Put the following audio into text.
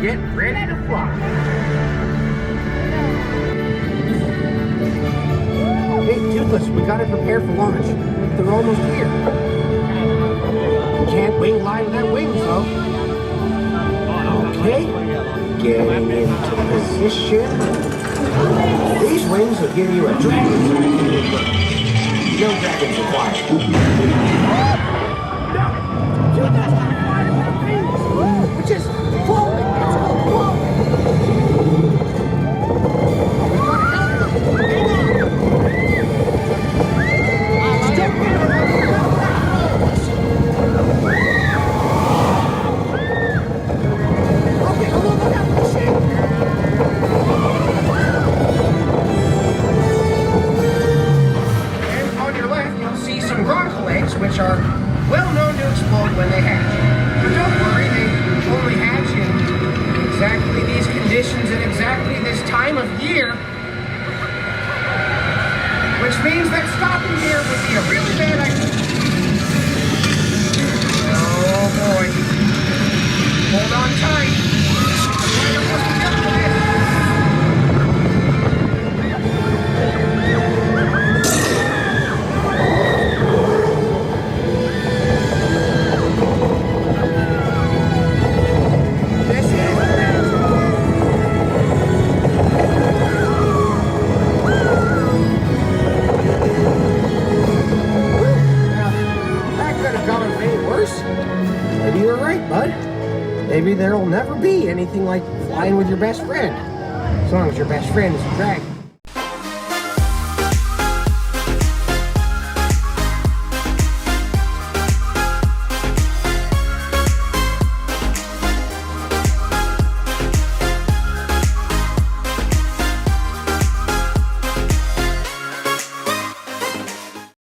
get ready to fly. Hey, Toothless, we gotta prepare for launch. They're almost here. Can't wing line without wings, though. Okay, getting into position. These wings will give you a dragon. No dragons required. No! Toothless, fire with wings! Just falling, it's all falling! Which are well known to explode when they hatch. But don't worry, they only hatch in exactly these conditions at exactly this time of year. Which means that stopping here would be a really bad idea. Oh boy. Hold on tight. Maybe you're right, bud. Maybe there'll never be anything like flying with your best friend. As long as your best friend is a dragon.